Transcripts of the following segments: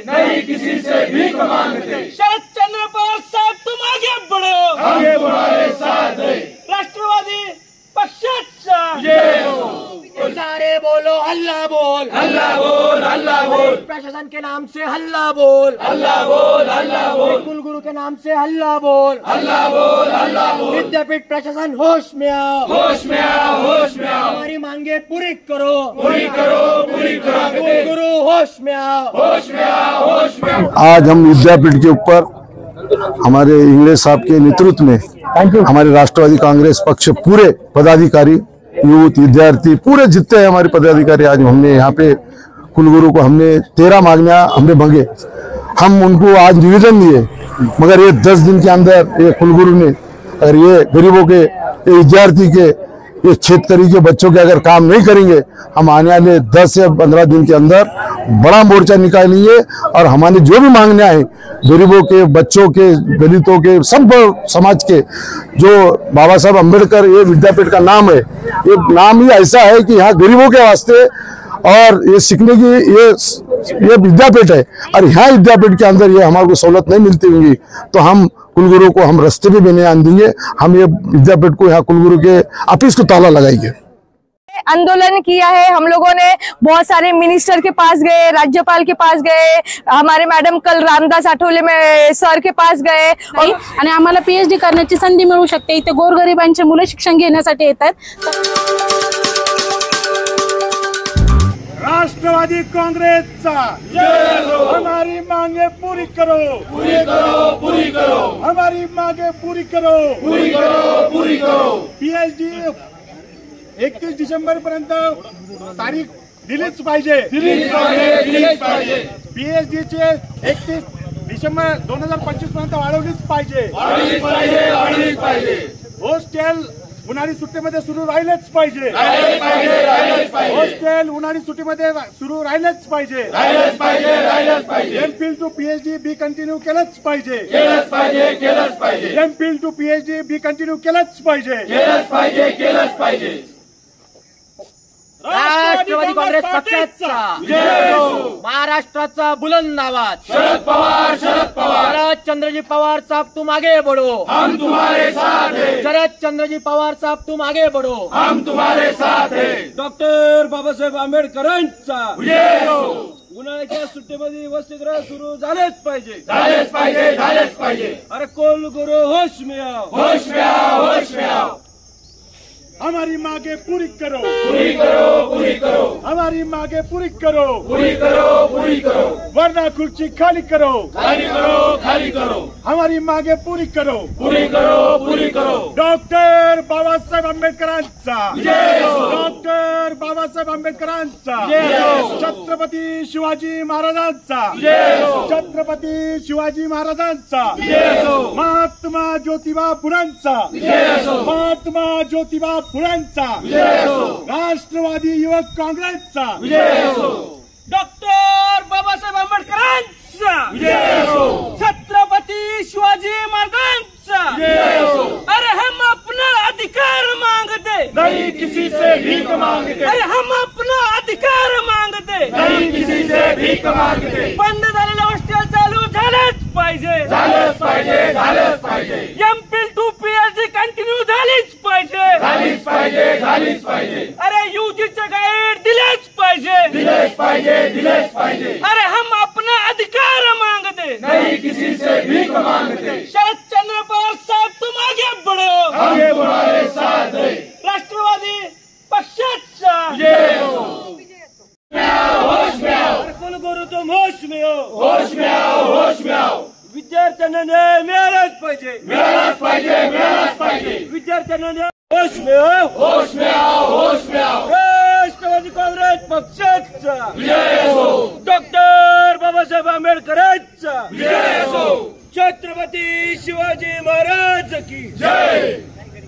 नहीं किसी से भीख मांगते। शरद चंद्र पवार साहब तुम आगे बढ़ो, आगे तुम्हारे साथ है। राष्ट्रवादी पक्षाचा जय हो। सारे बोलो हल्ला बोल, हल्ला बोल, हल्ला बोल, प्रशासन के नाम से हल्ला बोल, हल्ला बोल, हल्ला बोल, कुलगुरु के नाम से हल्ला बोल, हल्ला बोल, हल्ला बोल। विद्यापीठ प्रशासन होश में आओ, होश में आओ, होश में आओ, हमारी मांगे पूरी करो, पूरी करो, पूरी करो। कुलगुरु होश में आओ, होश में आओ, होश में आओ। आज हम विद्यापीठ के ऊपर हमारे इंग्लिश साहब के नेतृत्व में हमारे राष्ट्रवादी कांग्रेस पक्ष पूरे पदाधिकारी, यूथ, विद्यार्थी, पूरे जितने हैं हमारे पदाधिकारी, आज हमने यहाँ पे कुलगुरु को हमने 13 मांगनियां हमने मांगे। हम उनको आज निवेदन दिए, मगर ये 10 दिन के अंदर ये कुलगुरु ने अगर ये गरीबों के, ये विद्यार्थी के, ये क्षेत्रकारी के बच्चों के अगर काम नहीं करेंगे, हम आने वाले 10 से 15 दिन के अंदर बड़ा मोर्चा निकालेंगे और हमारे जो भी मांगनियां हैं गरीबों के, बच्चों के, दलितों के, सब समाज के, जो बाबा साहब अम्बेडकर ये विद्यापीठ का नाम है, ये नाम ही ऐसा है कि यहाँ गरीबों के वास्ते और ये सीखने की ये विद्यापीठ है और यहाँ विद्यापीठ के अंदर ये हमारे को सहूलत नहीं मिलती होंगी तो हम कुलगुरु को हम रास्ते भी नहीं आने देंगे। हम ये विद्यापीठ को यहाँ कुलगुरु के ऑफिस को ताला लगाएंगे। आंदोलन किया है हम लोगों ने, बहुत सारे मिनिस्टर के पास गए, राज्यपाल के पास गए, हमारे मैडम कल रामदास आठवले में सर के पास गए आणि आम्हाला पीएचडी करण्याची संधी मिळू शकते। इथे गोरगरिबांचे मुलं शिक्षण घेण्यासाठी येतात। राष्ट्रवादी कांग्रेसचा जय हो। हमारी मांगे पूरी करो, पूरी करो, पूरी करो, हमारी मांगे पूरी करो, पूरी करो, पूरी करो। पीएचडी 31 डिसेंबर पर्यंत तारीख दिलीच पाहिजे, दिलीच पाहिजे, दिलीच पाहिजे। पीएचडी चे 31 डिसेंबर 2025 पर्यंत वाढवलीच पाहिजे, वाढलीच पाहिजे, वाढलीच पाहिजे। हॉस्टेल उन्हाळी सुट्टीमध्ये सुरू राहिलेच पाहिजे, राहिलेच पाहिजे, राहिलेच पाहिजे। हॉस्टेल उन्हाळी सुट्टीमध्ये सुरू राहिलेच पाहिजे, राहिलेच पाहिजे, राहिलेच पाहिजे। MPhil to PhD be continue केलंच पाहिजे, केलंच पाहिजे, केलंच पाहिजे। MPhil to PhD be continue केलंच पाहिजे, केलंच पाहिजे, केलंच पाहिजे। राष्ट्रवादी काँग्रेस पक्षाचा जय हो। महाराष्ट्राचा बुलंद आवाज शरद पवार, शरद पवार, शरद चंद्रजी पवार साहब तुम आगे बढ़ो, हम तुम्हारे साथ हैं। शरद चंद्रजी पवार साहब तुम आगे बढ़ो, हम तुम्हारे साथ हैं। डॉक्टर बाबासाहेब आंबेडकरांचा जय हो। उन्हाळ्याच्या सुट्टीमध्ये वसतिगृह सुरू झालेच पाहिजे, झालेच पाहिजे, झालेच पाहिजे। अरे कुलगुरु होश में आओ, होश में आओ, होश में आओ। हमारी मांगे पूरी करो, पूरी करो, पूरी करो, हमारी मांगे पूरी करो, पूरी करो, पूरी करो। वरना खुर्ची खाली करो, खाली करो, खाली करो, हमारी मांगे पूरी करो, पूरी करो, पूरी करो। डॉक्टर बाबासाहेब आंबेडकरांचा जय हो। डॉक्टर बाबासाहेब आंबेडकरांचा जय हो। छत्रपती शिवाजी महाराजांचा जय हो। छत्रपती शिवाजी महाराजांचा जय हो। महात्मा ज्योतिबा फुलांचा जय हो। महात्मा ज्योतिबा फुलांचा जय हो। राष्ट्रवादी युवक काँग्रेसचा जय हो। डॉक्टर बाबासाहेब आंबेडकरांचा जय हो। छत्रपती शिवाजी महाराजांचा जय हो। अरे हम अपना अधिकार मांगते, नहीं किसी से भीख मांगते, अरे हम अपना अधिकार मांगते, नहीं किसी से भीख मांगते। बंद झालेलं हॉस्टेल चालू झालंच पाहिजे, झालंच पाहिजे, झालंच पाहिजे। एमफिल टू पीएचडी कंटिन्यू झालीच पाहिजे, झालीच पाहिजे, झालीच पाहिजे। अरे यूजीचे गाईड दिलेच पाहिजे, दिलेच पाहिजे, दिलेच पाहिजे। अरे हम अपना अधिकार मांगते, नहीं किसी से भीख मांगते। शरद चंद्र पवार साहब तुम आगे बढ़ो, आगे तुम्हारे साथ हैं। राष्ट्रवादी पक्षाचा जय हो। होश में आओ, कुलगुरु तुम होश में हो, होश में आओ, होश में आओ। विद्यार्थ्यांना न्याय मिळालाच पाहिजे, मिळालाच पाहिजे, मिळालाच पाहिजे। विद्यार्थ्यांना न्याय होश में हो, होश में आओ, होश में आओ। राष्ट्रवादी काँग्रेस पक्षाचा जय हो। डॉक्टर बाबासाहेब आंबेडकरांचा जय हो। छत्रपती शिवाजी महाराज की जय।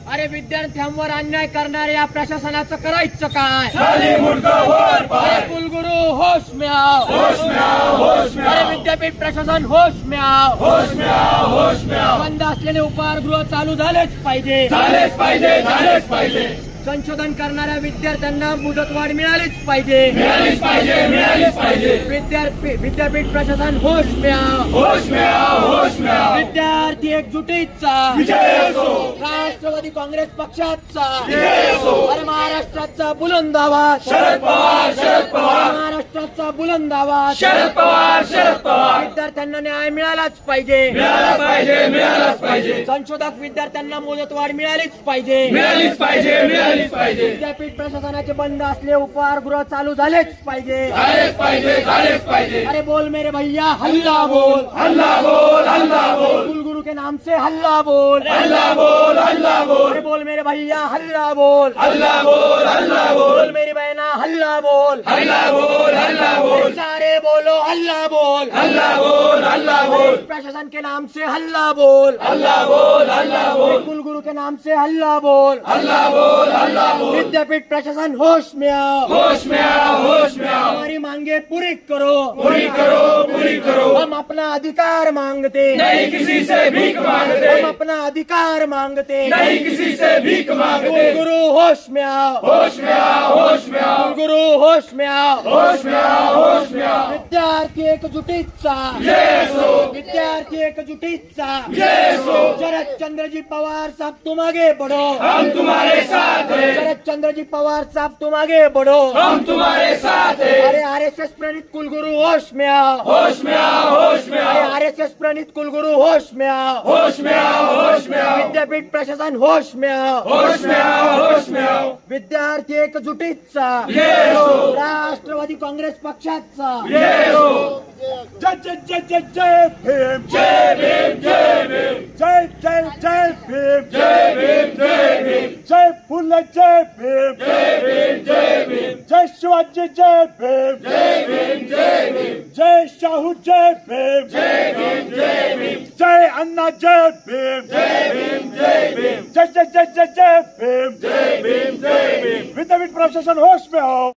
अरे विद्यार्थ्यांवर अन्याय करणाऱ्या प्रशासनाचं करायचं काय? खाली मुंडका वर पाय। कुलगुरु होश में आओ, होश में आओ, होश में अरे आओ। विद्यापीठ प्रशासन होश में आओ, होश में आओ, होश में आओ। बंद असलेले उपहारगृह चालू झालेच पाहिजे, झालेच पाहिजे, झालेच पाहिजे। संशोधन करणाऱ्या विद्यार्थ्यांना मुदतवाढ मिळालीच पाहिजे, मिळालीच पाहिजे, मिळालीच पाहिजे। विद्यापीठ प्रशासन होश में आओ, होश में आओ, होश में आओ। विद्यार्थी एकजुटीचा विजय असो, राष्ट्रवादी काँग्रेस पक्षाचा विजय असो। अरे महाराष्ट्राचा बुलंद आवाज शरद पवार, शरद पवार, महाराष्ट्राचा बुलंद आवाज शरद पवार, शरद पवार। विद्यार्थ्यांना न्याय मिळालाच पाहिजे, मिळालाच पाहिजे, मिळालाच पाहिजे, संशोधक विद्यार्थ्यांना मुदतवाढ मिळालीच पाहिजे, मिळालीच पाहिजे, मिळालीच पाहिजे, विद्यापीठ प्रशासनाचे बंद असले उपहारगृह चालू झालेच पाहिजे, झालेच पाहिजे, झालेच पाहिजे। अरे बोल मेरे भैया हल्ला बोल, हल्ला बोल, हल्ला बोल, कुलगुरु के नाम से हल्ला बोल, हल्ला बोल, हल्ला बोल, अरे बोल मेरे भैया हल्ला बोल, हल्ला बोल, हल्ला बोल, बोल मेरी बहना हल्ला बोल, हल्ला बोल, हल्ला बोल, सारे बोलो हल्ला बोल, हल्ला बोल, हल्ला बोल, प्रशासन के नाम से हल्ला बोल, हल्ला बोल, हल्ला बोल, कुलगुरु के नाम से हल्ला बोल, हल्ला बोल, हल्ला बोल। विद्यापीठ प्रशासन होश में आओ, होश में आओ, होश में आओ। हमारी मांगे पूरी करो, पूरी करो, पूरी करो। हम अपना अधिकार मांगते, नहीं किसी से भीख मांगते, हम अपना अधिकार मांगते, नहीं किसी से भीख मांगते। कुलगुरु होश में आओ, होश में आओ, होश में आओ, कुलगुरु होश में आओ, होश में आओ, होश में आओ। विद्यार्थी एकजुटीचा जय असो, विद्यार्थी एकजुटीचा जय असो। शरद चंद्रजी पवार साहब तुम आगे बढ़ो, हम तुम्हारे साथ हैं, शरद चंद्रजी पवार साहब तुम आगे बढ़ो, हम तुम्हारे साथ हैं। अरे आरएसएस प्रणीत कुलगुरु होश में आओ, होश में आओ, होश में अरे आओ, आरएसएस प्रणीत कुलगुरु होश में आओ, होश में आओ, होश में आओ, विद्यापीठ प्रशासन होश में आओ, होश में आओ, होश में आओ। विद्यार्थी एकजुटीचा जय असो, राष्ट्रवादी काँग्रेस पक्षाचा जय असो। जय जय जय जय जय भीम, जय भीम, जय भीम, जय जय जय भीम, जय भीम, जय भीम, जय फुले जय भीम, जय भीम, जय भीम, जय शिवाजी जय भीम, जय भीम, जय भीम, जय शाहू जय भीम, जय भीम, जय भीम, जय अन्ना जय भीम, जय भीम, जय भीम, जय जय जय जय जय भीम, जय भीम, जय भीम। विद्यापीठ प्रशासन होश में हो,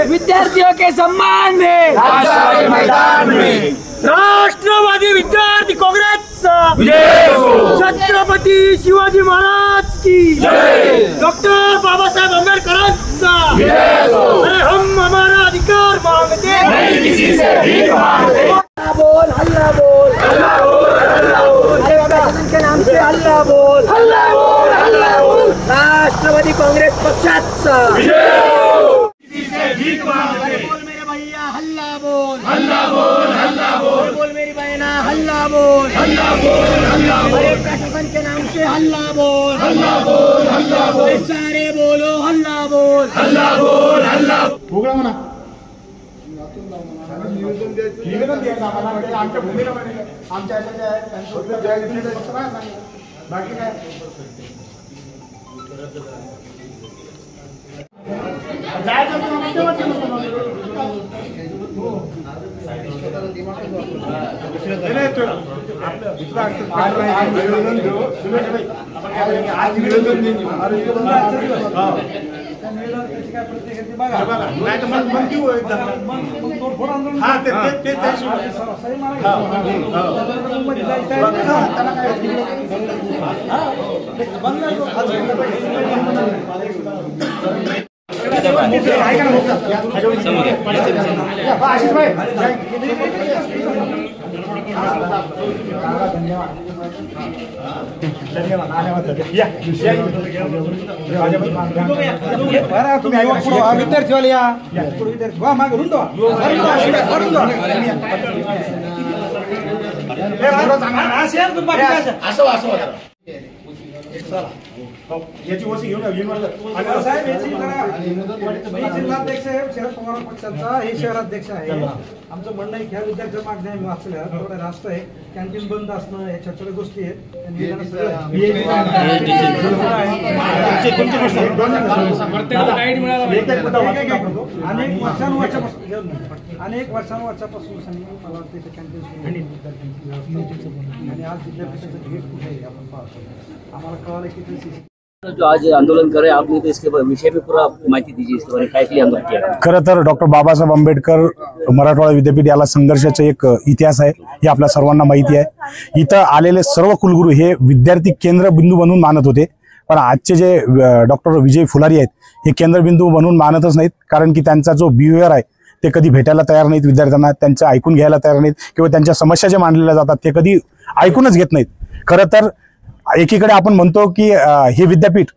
विद्यार्थियों के सम्मान में राष्ट्रवादी मैदान में राष्ट्रवादी विद्यार्थी काँग्रेस विजय असो, छत्रपती शिवाजी महाराज की जय, डॉक्टर बाबासाहेब आंबेडकरांचा विजय असो। अरे हम हमारा अधिकार मांगते नहीं किसी से भीख मांगते, हल्ला बोल, हल्ला बोल, हल्ला बोल, हल्ला बोल, अरे प्रशासन के नाम से हल्ला बोल, हल्ला बोल, हल्ला बोल, राष्ट्रवादी काँग्रेस पक्षाचा विजय असो। किसी से भीख मांगते, बोल मेरे भैया हल्ला बोल, हल्ला बोल, हल्ला बोल, बोल मेरी बहना हल्ला बोल, हल्ला बोल, हल्ला बोल, अरे प्रशासन के नाम से हल्ला बोल, हल्ला बोल, हल्ला बोल, सारे बोलो हल्ला बोल, हल्ला बोल, हल्ला बोल। भोगळा म्हणा निवेदन द्यायचं आम्हाला, ते आमच्या भूमीला म्हणे, आमच्या ह्याच्यात आहे, त्यांचं जय दिलेलं आहे, फक्त काय सांगितलं. बाकी काय जायचं असतं ना, तेव्हाच नसतं मग. नाही, तो आपलं दुसरा आज निवेदन देऊ. सुरेशभाई, आपण काय करायचं? आज निवेदन देऊ. बघा, नाही तर मग देऊ एकदा. हा, ते विद्यार्थी या याची वसी घेऊन साहेब याची मी जिल्हाध्यक्ष आहे शरद पवार पक्षाचा, हे शहराध्यक्ष आहे. आमचं म्हणणं आहे की ह्या विद्यार्थ्या मागण्या आम्ही वाचल्या, थोडा रास्त आहे, कॅन्टीन बंद असणं या छोट्या गोष्टी आहेत. अनेक वर्षांपासून मला वाटतं कॅन्टीन आणि आज विद्यापीठाचं गेट कुठे आहे आपण पाहतो. आम्हाला कळालं की जो आज आंदोलन कर रहे हैं आपने तो इसके विषय में पूरा माहिती दीजिए, इसके बारे में काय के लिए आंदोलन किया? खरं तर डॉक्टर बाबासाहेब आंबेडकर मराठवाडा विद्यापीठ याला संघर्षाचा एक इतिहास आहे, हे आपल्या सर्वांना माहिती आहे. इथं आलेले सर्व कुलगुरू हे विद्यार्थी केंद्रबिंदू म्हणून मानत होते, पण आजचे जे डॉक्टर विजय फुलारी आहेत हे केंद्रबिंदू म्हणून मानतच नाहीत, कारण की त्यांचा जो बिहेवियर आहे ते कधी भेटायला तयार नाहीत विद्यार्थ्यांना, त्यांचं ऐकून घ्यायला तयार नाहीत किंवा त्यांच्या समस्या ज्या मांडलेल्या जातात ते कधी ऐकूनच घेत नाहीत. खरं तर एकीकडे आपण म्हणतो की हे विद्यापीठ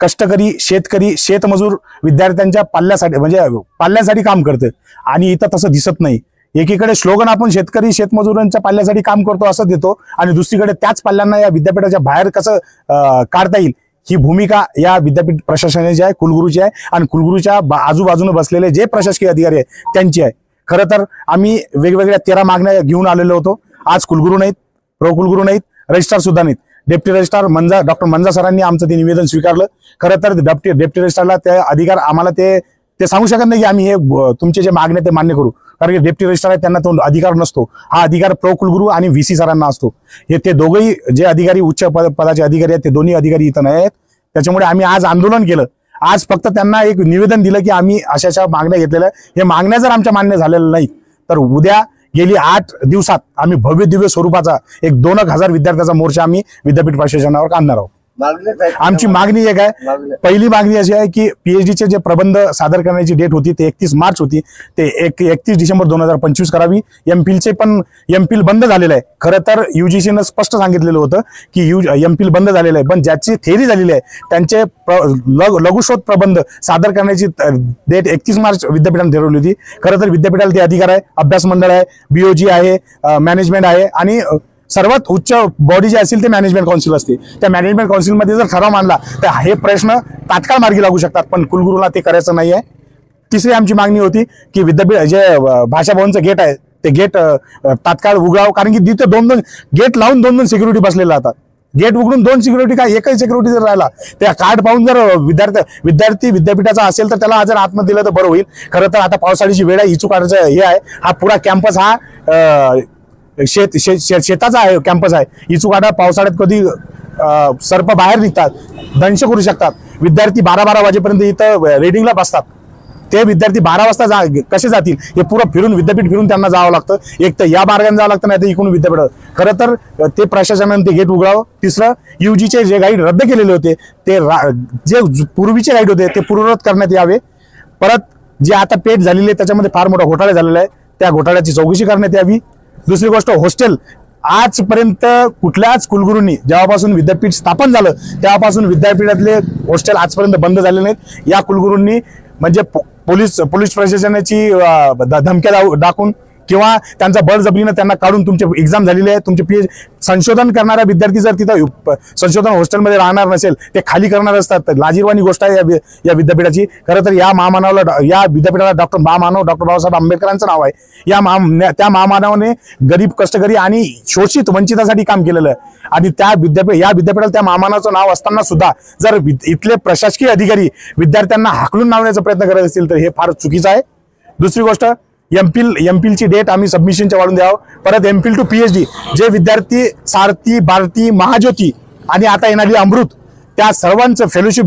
कष्टकरी, शेतकरी, शेतमजूर विद्यार्थ्यांच्या पाल्यासाठी काम करते आणि इथं तसं दिसत नाही. एकीकडे स्लोगन आपण शेतकरी शेतमजुरांच्या पाल्यासाठी काम करतो असं देतो आणि दुसरीकडे त्याच पाल्यांना या विद्यापीठाच्या बाहेर कसं काढता येईल ही भूमिका या विद्यापीठ प्रशासनाची आहे, कुलगुरूची आहे आणि कुलगुरूच्या आजूबाजूने बसलेले जे प्रशासकीय अधिकारी आहेत त्यांची आहे. खरं तर आम्ही वेगवेगळ्या 13 मागण्या घेऊन आलेलो होतो. आज कुलगुरू नाहीत, प्रो कुलगुरू नाहीत, रजिस्ट्रार सुद्धा नाहीत. डेप्टी रजिस्ट्रार डॉक्टर मंजा सरांनी आमचं ते निवेदन स्वीकारलं. खरं तर डेप्टी रजिस्ट्रारला ते अधिकार आम्हाला ते सांगू शकत नाही की आम्ही हे तुमचे जे मागणे ते मान्य करू, कारण की डेप्टी रजिस्ट्रार आहे त्यांना तो अधिकार नसतो. हा अधिकार प्रो कुलगुरू आणि VC सरांना असतो. ते दोघंही जे अधिकारी उच्च पदाचे अधिकारी आहेत ते दोन्ही अधिकारी इथं नाही आहेत. त्याच्यामुळे आम्ही आज आंदोलन केलं. आज फक्त त्यांना एक निवेदन दिलं की आम्ही अशा मागण्या घेतलेल्या, हे मागण्या जर आमच्या मान्य झालेल्या नाहीत तर उद्या गेली 8 दिवसात आम्ही भव्य दिव्य स्वरूपाचा एक 2,000 विद्यार्थ्याचा मोर्चा आम्ही विद्यापीठ प्रशासनावर काढणार आहोत. आमची मागणी एक आहे. पहिली मागणी अशी आहे की PhDचे जे प्रबंध सादर करण्याची डेट होती ते 31 मार्च होती, ते 31 डिसेंबर 2025 करावी. MPhilचे पण MPhil बंद झालेलं आहे. खरं तर UGCनं स्पष्ट सांगितलेलं होतं की MPhil बंद झालेलं आहे, पण ज्याची थेअरी झालेली आहे त्यांचे लघुशोध प्रबंध सादर करण्याची डेट 31 मार्च विद्यापीठाने ठरवली होती. खरं तर विद्यापीठाला ते अधिकार आहे, अभ्यास मंडळ आहे, BOG आहे, मॅनेजमेंट आहे आणि सर्वात उच्च बॉडी जे असेल ते मॅनेजमेंट काउन्सिल असते. त्या मॅनेजमेंट काउन्सिलमध्ये जर ठराव मांडला तर हे प्रश्न तात्काळ मार्गी लागू शकतात, पण कुलगुरूला ते करायचं नाही आहे. तिसरी आमची मागणी होती की विद्यापीठ जे भाषा भवनचं गेट आहे ते गेट तात्काळ उघडावं, कारण की तिथे 2-2 गेट लावून 2-2 सिक्युरिटी बसलेले राहतात. गेट उघडून 2 सिक्युरिटी काय, एकच सिक्युरिटी जर राहिला त्या कार्ड पाहून जर विद्यार्थी विद्यापीठाचा असेल तर त्याला जर आतमध्ये दिलं तर बरं होईल. खरं तर आता पावसाळ्याची वेळ आहे, इचूकाडाचं हे आहे, हा पुरा कॅम्पस हा शेताचा आहे कॅम्पस आहे. इचूकाडा पावसाळ्यात कधी सर्प बाहेर निघतात, दंश करू शकतात. विद्यार्थी 12-12 वाजेपर्यंत इथं रीडिंगला बसतात. ते विद्यार्थी 12 वाजता कसे जातील, हे पुरं फिरून विद्यापीठ फिरून त्यांना जावं लागतं. एक तर या मार्गाने जावं लागतं, नाही तर इकडून विद्यापीठ. खरं तर ते प्रशासनाने ते गेट उघडावं. तिसरं, UGचे जे गाईड रद्द केलेले होते ते जे पूर्वीचे गाईड होते ते पूर्ववत करण्यात यावे. परत जे आता पेट झालेली आहे त्याच्यामध्ये फार मोठा घोटाळा झालेला आहे, त्या घोटाळ्याची चौकशी करण्यात यावी. दुसरी गोष्ट, हॉस्टेल आजपर्यंत कुठल्याच कुलगुरूंनी जेव्हापासून विद्यापीठ स्थापन झालं तेव्हापासून विद्यापीठातले हॉस्टेल आजपर्यंत बंद झाले नाहीत. या कुलगुरूंनी म्हणजे पोलीस प्रशासनाची धमक्या दाखवून किंवा त्यांचा बळजबरीनं त्यांना काढून तुमचे एक्झाम झालेली आहे, तुमचे संशोधन करणारा विद्यार्थी जर तिथं संशोधन हॉस्टेलमध्ये राहणार नसेल ते खाली करणार असतात. तर लाजीरवाणी गोष्ट आहे या विद्यापीठाची. खरं तर या विद्यापीठाला डॉक्टर बाबासाहेब आंबेडकरांचं नाव आहे. त्या महामानवाने गरीब, कष्टकरी आणि शोषित वंचितासाठी काम केलेलं आहे आणि या विद्यापीठाला त्या महामानवाचं नाव असताना सुद्धा जर इथले प्रशासकीय अधिकारी विद्यार्थ्यांना हाकलून लावण्याचा प्रयत्न करत असतील तर हे फार चुकीचं आहे. दुसरी गोष्ट, MPhilची डेट आम्ही सबमिशनच्या वाढून द्यावं. परत MPhil टू PhD जे विद्यार्थी सारथी, भारती, महाज्योती आणि आता येणारी अमृत त्या सर्वांचं फेलोशिप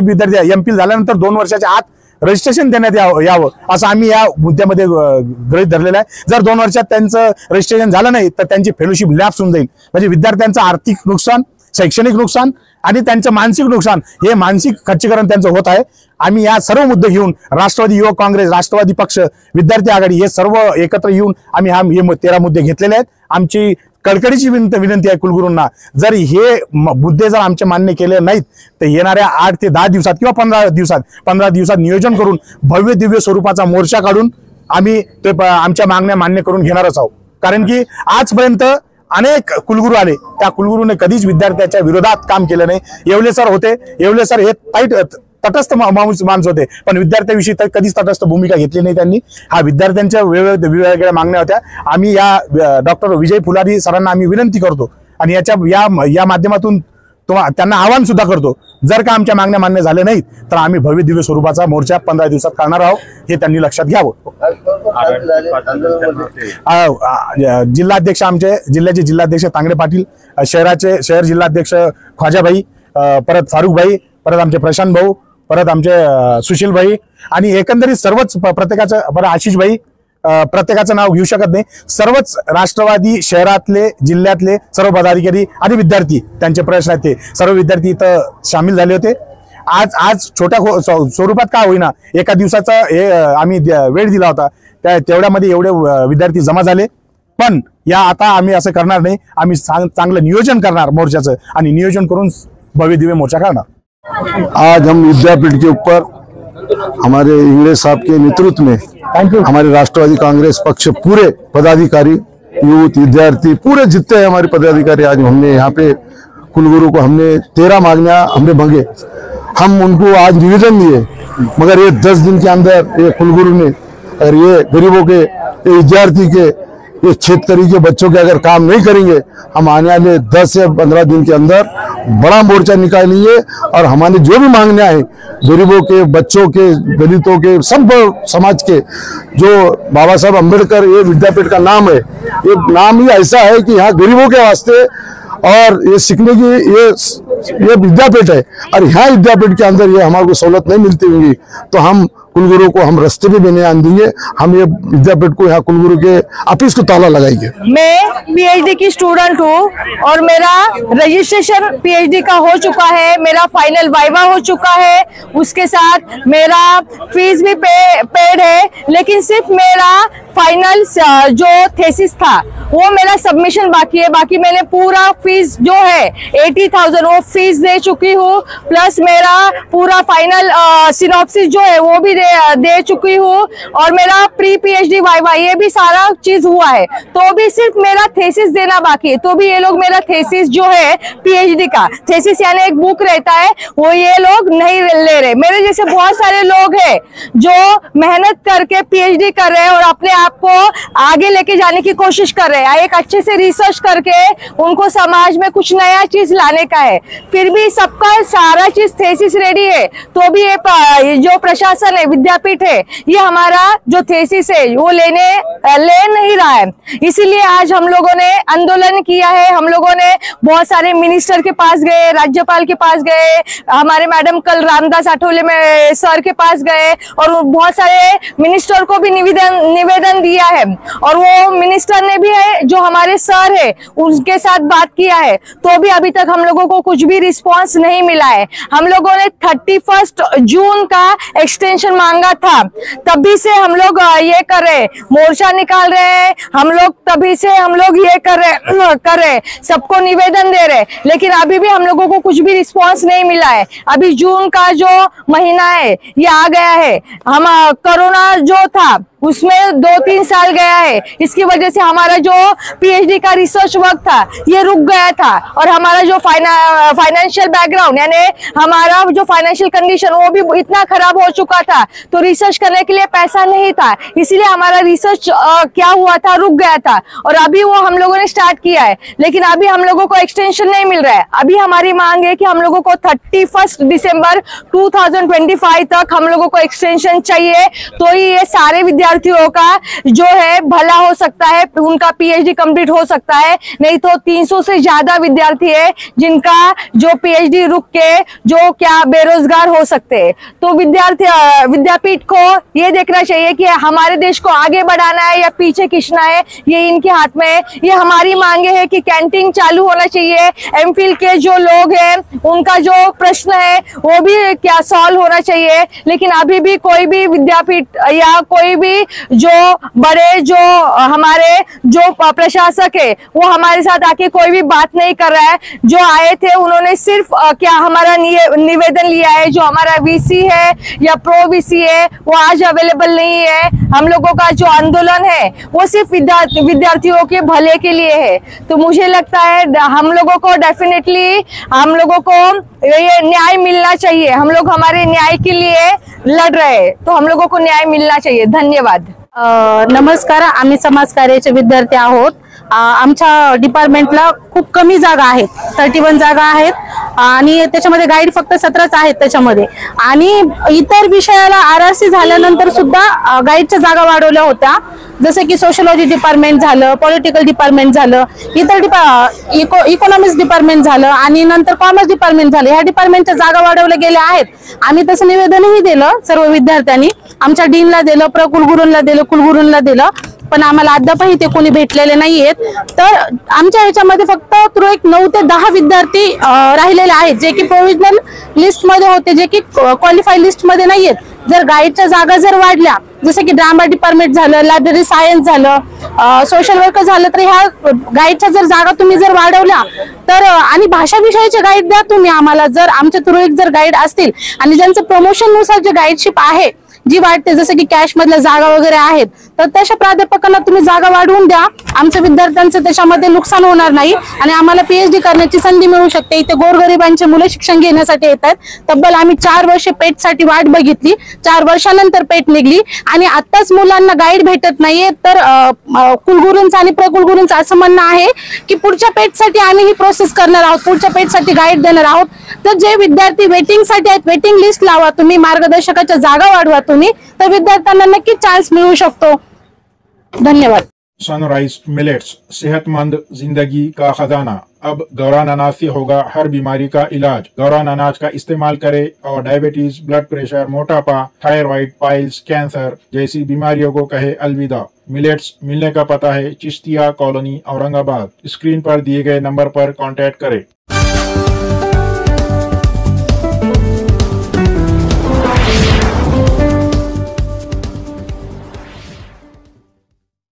विद्यार्थी MPhil झाल्यानंतर 2 वर्षाच्या आत रजिस्ट्रेशन देण्यात यावं असं आम्ही या मुद्द्यामध्ये गृहीत धरलेलं आहे. जर 2 वर्षात त्यांचं रजिस्ट्रेशन झालं नाही तर त्यांची फेलोशिप लॅप्स होऊन जाईल. म्हणजे विद्यार्थ्यांचं आर्थिक नुकसान, शैक्षणिक नुकसान आणि त्यांचं मानसिक नुकसान, हे मानसिक खच्चीकरण त्यांचं होत आहे. आम्ही या सर्व मुद्दे घेऊन राष्ट्रवादी युवक काँग्रेस, राष्ट्रवादी पक्ष, विद्यार्थी आघाडी हे सर्व एकत्र येऊन आम्ही हे 13 मुद्दे घेतलेले आहेत. आमची कळकळीची विनंती आहे कुलगुरूंना, जर हे मुद्दे जर आमचे मान्य केले नाहीत तर येणाऱ्या 8 ते 10 दिवसात किंवा 15 दिवसात नियोजन करून भव्य दिव्य स्वरूपाचा मोर्चा काढून आम्ही ते आमच्या मागण्या मान्य करून घेणारच आहोत. कारण की आजपर्यंत अनेक कुलगुरू आले, त्या कुलगुरूने कधीच विद्यार्थ्याच्या विरोधात काम केलं नाही. येवले सर होते, येवले सर हे तटस्थ माणूस होते, पण विद्यार्थ्याविषयी तर कधीच तटस्थ भूमिका घेतली नाही त्यांनी. हा विद्यार्थ्यांच्या वेगवेगळ्या मागण्या होत्या. आम्ही या डॉक्टर विजय फुलारी सरांना आम्ही विनंती करतो आणि या माध्यमातून त्यांना आवाहन सुद्धा करतो, जर का आमच्या मागण्या मान्य झाल्या नाहीत तर आम्ही भव्य दिव्य स्वरूपाचा मोर्चा 15 दिवसात काढणार आहोत, हे त्यांनी लक्षात घ्यावं. जिल्हाध्यक्ष आमचे जिल्ह्याचे जिल्हाध्यक्ष तांगडे पाटील, शहर जिल्हाध्यक्ष ख्वाजाभाई, परत फारुखभाई, परत आमचे प्रशांत भाऊ, परत आमचे सुशील भाई आणि एकंदरीत सर्वच प्रत्येकाचं, परत आशिष भाई, प्रत्येकाचं नाव घेऊ शकत नाही, सर्वच राष्ट्रवादी शहरातले, जिल्ह्यातले सर्व पदाधिकारी आणि विद्यार्थी, त्यांचे प्रश्न आहेत ते सर्व विद्यार्थी इथं सामील झाले होते. आज छोट्या स्वरूपात का होईना एका दिवसाचा आम्ही वेळ दिला होता, तेवढ्यामध्ये एवढे विद्यार्थी जमा झाले। पण या आता आम्ही असं करणार नाही, आम्ही चांगलं नियोजन करणार मोर्चाचं आणि नियोजन करून भव्य दिव्य मोर्चा करणार। आज हम विद्यापीठ के ऊपर हमारे इंग्लिश साहब के नेतृत्व में हमारे राष्ट्रवादी कांग्रेस पक्ष पूरे पदाधिकारी, यूथ, विद्यार्थी पूरे जितने हैं हमारे पदाधिकारी, आज हमने यहाँ पे कुलगुरु को हमने 13 मांगनियां हमने मांगे। हम उनको आज निवेदन दिए, मगर ये 10 दिन के अंदर ये कुलगुरु ने अगर ये गरीबों के, ये विद्यार्थी के, ये क्षेत्रकारी के बच्चों के अगर काम नहीं करेंगे, हम आने वाले 10 से 15 दिन के अंदर बड़ा मोर्चा निकालेंगे और हमारे जो भी मांगने आए गरीबों के, बच्चों के, दलितों के, सब समाज के, जो बाबा साहब अम्बेडकर ये विद्यापीठ का नाम है, ये नाम ही ऐसा है कि यहाँ गरीबों के वास्ते और ये सीखने की ये विद्यापीठ है और यहाँ विद्यापीठ के अंदर ये हमारे को सहूलत नहीं मिलती होंगी तो हम कुलगुरु को हम रास्ते भी नहीं आने देंगे। हम ये विद्यापीठ को यहाँ कुलगुरु के ऑफिस को ताला लगाएंगे। मैं पीएचडी की स्टूडेंट हूँ और मेरा रजिस्ट्रेशन पीएचडी का हो चुका है, मेरा फाइनल वाइवा हो चुका है, उसके साथ मेरा फीस भी पेड है, लेकिन सिर्फ मेरा फाइनल जो थेसिस था वो मेरा सबमिशन बाकी है। बाकी मैंने पूरा फीस जो है 80,000 वो फीस दे चुकी हूँ, प्लस मेरा पूरा फाइनल सिनॉप्सिस जो है वो भी दे चुकी हूँ और मेरा प्री पीएचडी वाइवा ये भी सारा चीज हुआ है। तो भी सिर्फ मेरा थेसिस देना बाकी है, तो भी ये लोग मेरा थेसिस जो है पीएचडी का थेसिस यानी एक बुक रहता है वो ये लोग नहीं ले रहे। मेरे जैसे बहुत सारे लोग हैं जो मेहनत करके पीएचडी कर रहे हैं और अपने आप को आगे लेके जाने की कोशिश कर रहे हैं, एक अच्छे से रिसर्च करके उनको समाज में कुछ नया चीज लाने का है। फिर भी सबका सारा चीज थेसिस रेडी है, तो भी ये जो प्रशासन है, विद्यापीठ है, ये हमारा जो थेसिस है वो ले नहीं रहा है। इसीलिए आज हम लोगों ने आंदोलन किया है। हम लोगों ने बहुत सारे मिनिस्टर के पास गए, राज्यपाल के पास गए, हमारे मैडम कल रामदास आठवले में सर के पास गए और बहुत सारे मिनिस्टर को भी निवेदन दिया है और वो मिनिस्टर ने भी है जो हमारे सर है उनके साथ बात किया है, तो भी अभी तक हम लोगों को कुछ भी रिस्पांस नहीं मिला है। हम लोगों ने 31 जून का एक्सटेंशन मांगा था, तभी से हम लोग ये कर रहे, मोर्चा निकाल रहे हैं हम लोग, तभी से हम लोग ये कर रहे, सबको निवेदन दे रहे, लेकिन अभी भी हम लोगों को कुछ भी रिस्पांस नहीं मिला है। अभी जून का जो महीना है ये आ गया है, हम कोरोना जो था उसमें 2-3 साल गया है, इसकी वजह से हमारा जो पीएचडी का रिसर्च वर्क था ये रुक गया था और हमारा जो फाइनेंशियल बैकग्राउंड यानी हमारा जो फाइनेंशियल कंडीशन वो भी इतना खराब हो चुका था, तो रिसर्च करने के लिए पैसा नहीं था, इसीलिए हमारा रिसर्च क्या हुआ था, रुक गया था। और अभी वो हम लोगों ने स्टार्ट किया है, लेकिन अभी हम लोगों को एक्सटेंशन नहीं मिल रहा है। अभी हमारी मांग है कि हम लोगों को 31 दिसंबर 2025 तक हम लोगों को एक्सटेंशन चाहिए, तो ही ये सारे विद्यार्थियों का जो है भला हो सकता है, उनका पीएचडी कंप्लीट हो सकता है। नहीं तो 300 से ज्यादा विद्यार्थी है जिनका जो पीएचडी रुक के जो क्या बेरोजगार हो सकते हैं। तो विद्यापीठ को ये देखना चाहिए कि हमारे देश को आगे बढ़ाना है या पीछे खींचना है, ये इनके हाथ में है। ये हमारी मांगे है कि कैंटीन चालू होना चाहिए, एमफिल के जो लोग हैं उनका जो प्रश्न है वो भी क्या सॉल्व होना चाहिए, लेकिन अभी भी कोई भी विद्यापीठ या कोई भी जो बड़े जो हमारे जो प्रशासक है वो हमारे साथ आके कोई भी बात नहीं कर रहा है। जो आए थे उन्होंने सिर्फ क्या हमारा निवेदन लिया है, जो हमारा वीसी है या प्रो वीसी है वो आज अवेलेबल नहीं है। हम लोगों का जो आंदोलन है वो सिर्फ विद्यार्थियों के भले के लिए है। तो मुझे लगता है हम लोगों को डेफिनेटली हम लोगों को ये न्याय मिलना चाहिए। हम लोग हमारे न्याय के लिए लड़ रहे हैं, तो हम लोगों को न्याय मिलना चाहिए। धन्यवाद। नमस्कार, आम्ही समाज कार्याचे विद्यार्थी आहोत। आमच्या डिपार्टमेंटला खूप कमी जागा आहेत, 31 जागा आहेत आणि त्याच्यामध्ये गाईड फक्त 17च आहेत त्याच्यामध्ये, आणि इतर विषयाला आरआरसी झाल्यानंतर सुद्धा गाईडच्या जागा वाढवल्या होत्या, जसे की सोशियोलॉजी डिपार्टमेंट झालं, पॉलिटिकल डिपार्टमेंट झालं, इतर इकॉनॉमिक्स डिपार्टमेंट झालं आणि नंतर कॉमर्स डिपार्टमेंट झालं, ह्या डिपार्टमेंटच्या जागा वाढवल्या गेल्या आहेत। आम्ही तसं निवेदनही दिलं सर्व विद्यार्थ्यांनी, आमच्या डीनला दिलं, कुलगुरूंना दिलं, पण आम्हाला अद्यापही ते कोणी भेटलेले नाहीयेत. तर आमच्या ह्याच्यामध्ये फक्त तुरळक 9 ते 10 विद्यार्थी राहिलेले आहेत, जे की प्रोव्हिजनल लिस्ट मध्ये होते, जे की क्वालिफाईड लिस्ट मध्ये नाहीयेत. जर गाईडच्या जागा जर वाढल्या, जसं की ड्रामा डिपार्टमेंट झालं, लायब्ररी सायन्स झालं, सोशल वर्कर झालं, तर ह्या गाईडच्या जर जागा तुम्ही जर वाढवल्या तर आणि भाषा विषयाचे गाईड द्या तुम्ही आम्हाला. जर आमचे तुरळक जर गाईड असतील आणि ज्यांचं प्रमोशन नुसार जे गाईडशिप आहे जी वाटते, जसं की कॅश मधल्या जागा वगैरे आहेत, तर तशा प्राध्यापकांना तुम्ही जागा वाढवून द्या. आमच्या विद्यार्थ्यांचं त्याच्यामध्ये नुकसान होणार नाही आणि आम्हाला पीएचडी करण्याची संधी मिळू शकते. इथे गोरगरिबांचे मुलं शिक्षण घेण्यासाठी येतात. तब्बल आम्ही 4 वर्षे पेट साठी वाट बघितली, 4 वर्षानंतर पेट निघली आणि आताच मुलांना गाईड भेटत नाहीये. तर कुलगुरूंचं आणि प्रकुलगुरूंचं असं म्हणणं आहे की पुढच्या पेटसाठी आम्ही ही प्रोसेस करणार आहोत, पुढच्या पेटसाठी गाईड देणार आहोत. तर जे विद्यार्थी वेटिंग साठी आहेत, वेटिंग लिस्ट लावा तुम्ही, मार्गदर्शकाच्या जागा वाढवा तुम्ही, तर विद्यार्थ्यांना नक्की चान्स मिळू शकतो. धन्यवाद. सनराइज मिलेट्स, सेहतमंद जिंदगी का खजाना. अब गौरान अनाज से होगा हर बीमारी का इलाज. गौरान अनाज का इस्तेमाल करें और डायबिटीज, ब्लड प्रेशर, मोटापा, थायराइड, पाइल्स, कैंसर जैसी बीमारियों को कहे अलविदा. मिलेट्स मिलने का पता है चिश्तिया कॉलोनी, औरंगाबाद. स्क्रीन पर दिए गए नंबर पर कांटेक्ट करें.